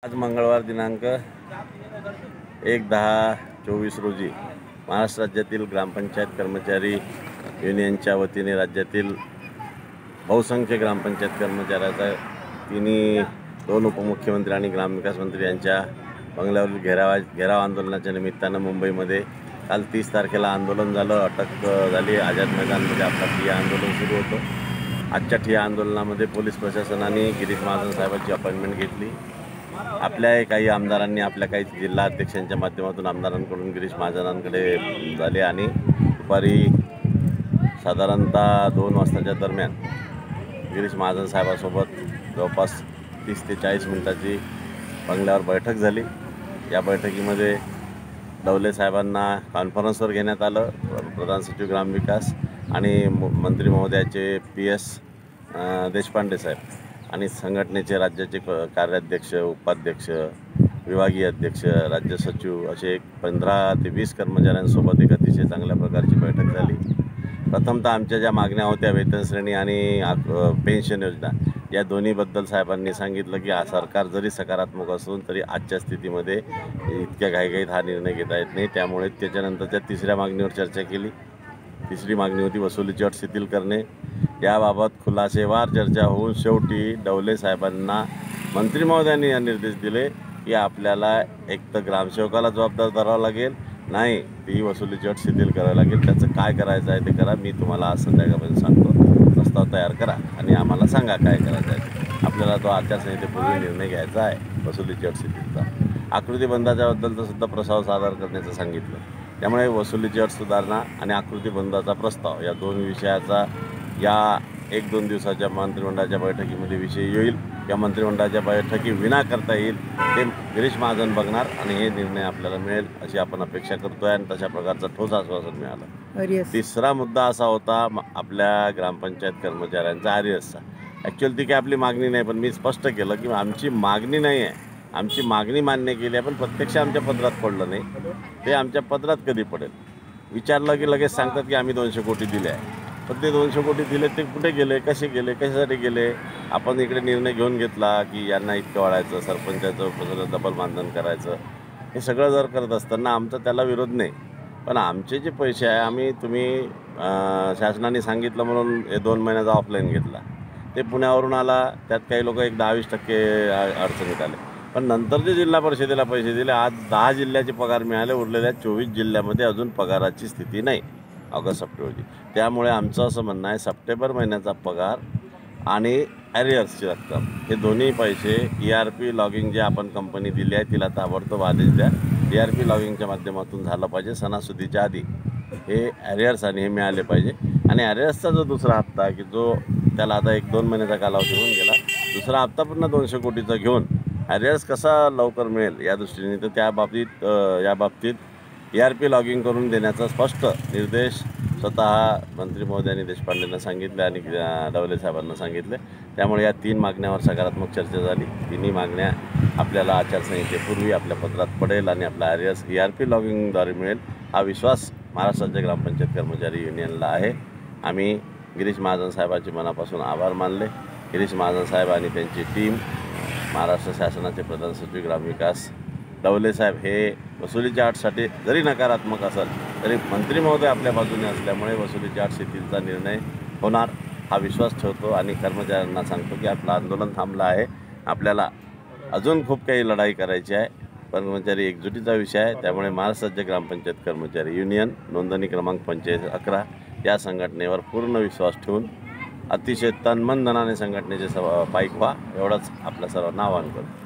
आज मंगळवार दिनांक 1/10/24 रोजी महाराष्ट्र राज्यातील ग्रामपंचायत कर्मचारी युनियनच्या वतीने राज्यातील बहुसंख्य ग्रामपंचायत कर्मचाऱ्याचा तिन्ही दोन उपमुख्यमंत्री आणि ग्रामविकास मंत्री यांच्या बंगल्यावरील घेराव आंदोलनाच्या निमित्तानं मुंबईमध्ये काल 30 तारखेला आंदोलन झालं। अटक झाली। आझाद मैदानमध्ये आपला ठिय्या आंदोलन सुरू होतं। आजच्या ठिय्या आंदोलनामध्ये पोलीस प्रशासनाने गिरीश महाजन साहेबांची अपॉइंटमेंट घेतली। आपल्या काही आमदारांनी आपल्या काही जिल्हा अध्यक्षांच्या माध्यमातून आमदारांकडून गिरीश महाजनांकडे झाले आणि दुपारी साधारणतः 2 वाजताच्या दरम्यान गिरीश महाजन साहेबांसोबत जवळपास 30 ते 40 मिनिटाची बंगल्यावर बैठक झाली। या बैठकीमध्ये डवले साहेबांना कॉन्फरन्सवर घेण्यात आलं। प्रधान सचिव ग्रामविकास आणि मंत्री महोदयाचे PS देशपांडे साहेब आणि संघटनेचे राज्याचे कार्याध्यक्ष, उपाध्यक्ष, विभागीय अध्यक्ष, राज्य सचिव असे 15 ते 20 कर्मचाऱ्यांसोबत एक अतिशय चांगल्या प्रकारची बैठक झाली। प्रथमतः आमच्या ज्या मागण्या होत्या वेतन श्रेणी आणि पेन्शन योजना या दोन्हीबद्दल साहेबांनी सांगितलं की सरकार जरी सकारात्मक असून तरी आजच्या स्थितीमध्ये इतक्या घाईघाईत हा निर्णय घेता येत नाही। त्यामुळे त्याच्यानंतरच्या तिसऱ्या मागणीवर चर्चा केली। तिसरी मागणी होती वसुलीची अट शिथिल करणे। याबाबत खुलासेवार चर्चा होऊन शेवटी डवले साहेबांना मंत्री महोदयांनी निर्देश दिले की आपल्याला एक तर ग्रामसेवकाला जबाबदार धरावं लागेल, नाही ती वसुलीची अट शिथिल करावी लागेल। त्याचं काय करायचं आहे ते करा, मी तुम्हाला आज संध्याकाळपर्यंत सांगतो। प्रस्ताव तयार करा आणि आम्हाला सांगा काय करायचं आहे। आपल्याला तो आचारसंहितेपूर्वी निर्णय घ्यायचा आहे वसुलीची अट शिथिलचा। आकृतीबंधाच्याबद्दलचं सुद्धा प्रस्ताव सादर करण्याचं सांगितलं। त्यामुळे वसुलीची अट सुधारणा आणि आकृतीबंधाचा प्रस्ताव या दोन विषयाचा या 1-2 दिवसाच्या मंत्रिमंडळाच्या बैठकीमध्ये विषय येईल। या मंत्रिमंडळाच्या बैठकी विना करता येईल ते गिरीश महाजन बघणार आणि हे निर्णय आपल्याला मिळेल अशी आपण अपेक्षा करतोय आणि तशा प्रकारचं ठोस आश्वासन मिळालं। तिसरा मुद्दा असा होता आपल्या ग्रामपंचायत कर्मचाऱ्यांचा आरएसचा। ॲक्च्युअली ती काय आपली मागणी नाही, पण मी स्पष्ट केलं की आमची मागणी नाही आहे। आमची मागणी मान्य केली आहे, पण प्रत्यक्ष आमच्या पत्रात पडलं नाही। ते आमच्या पत्रात कधी पडेल विचारलं की लगेच सांगतात की आम्ही 200 कोटी दिले आहे। पण ते 200 कोटी दिले ते कुठे गेले, कसे गेले, कशासाठी गेले? आपण इकडे निर्णय घेऊन घेतला की यांना इतकं वाढायचं, सरपंचाचं डबल मानधन करायचं। हे सगळं जर करत असताना आमचा त्याला विरोध नाही, पण आमचे जे पैसे आहे तुम्ही शासनाने सांगितलं म्हणून हे 2 महिन्याचा ऑफलाईन घेतला। ते पुण्यावरून आला, त्यात काही लोक 10-20% अडचणीत आले, पण नंतर जे जिल्हा परिषदेला पैसे दिले, आज 10 जिल्ह्याचे पगार मिळाले, उरलेल्या 24 जिल्ह्यामध्ये अजून पगाराची स्थिती नाही ऑगस्ट सप्टेंबरची। त्यामुळे आमचं असं म्हणणं आहे सप्टेंबर महिन्याचा पगार आणि ॲरियर्सची रक्कम हे दोन्ही पैसे ERP लॉगिंग जे आपण कंपनी दिली आहे तिला ताबडतोब आदेश द्या। ERP लॉगिंगच्या माध्यमातून झालं पाहिजे सणासुदीच्या आधी हे ॲरियर्स आणि हे मिळाले पाहिजे। आणि ॲरियर्सचा जो दुसरा हप्ता की जो त्याला आता 1-2 महिन्याचा कालावधी होऊन गेला, दुसरा हप्ता पुन्हा 200 कोटीचा घेऊन ॲरियर्स कसा लवकर मिळेल या दृष्टीने तर या बाबतीत ERP लॉगिंग करून देण्याचा स्पष्ट निर्देश स्वतः मंत्री महोदयांनी देशपांडेंना सांगितले आणि डवले साहेबांना सांगितले। त्यामुळे या 3 मागण्यावर सकारात्मक चर्चा झाली। तिन्ही मागण्या आपल्याला आचारसंहितेपूर्वी आपल्या पत्रात पडेल आणि आपला ॲरियर्स ERP लॉगिंगद्वारे मिळेल हा विश्वास महाराष्ट्राच्या ग्रामपंचायत कर्मचारी युनियनला आहे। आम्ही गिरीश महाजन साहेबांचे मनापासून आभार मानले। गिरीश महाजन साहेब आणि त्यांची टीम, महाराष्ट्र शासनाचे प्रधान सचिव ग्रामविकास डवले साहेब हे वसुलीच्या अटसाठी जरी नकारात्मक असेल तरी मंत्री महोदय आपल्या बाजूने असल्यामुळे वसुलीच्या अट शिथिलचा निर्णय होणार हा विश्वास ठेवतो आणि कर्मचाऱ्यांना सांगतो की आपलं आंदोलन थांबलं आहे। आपल्याला अजून खूप काही लढाई करायची आहे। कर्मचारी एकजुटीचा विषय आहे। त्यामुळे महाराष्ट्र राज्य ग्रामपंचायत कर्मचारी युनियन नोंदणी क्रमांक 4511 या संघटनेवर पूर्ण विश्वास ठेवून अतिशय तन मन धनाने संघटनेचे पाईक व्हा एवढंच आपल्या सर्वांना आवाहन करतो।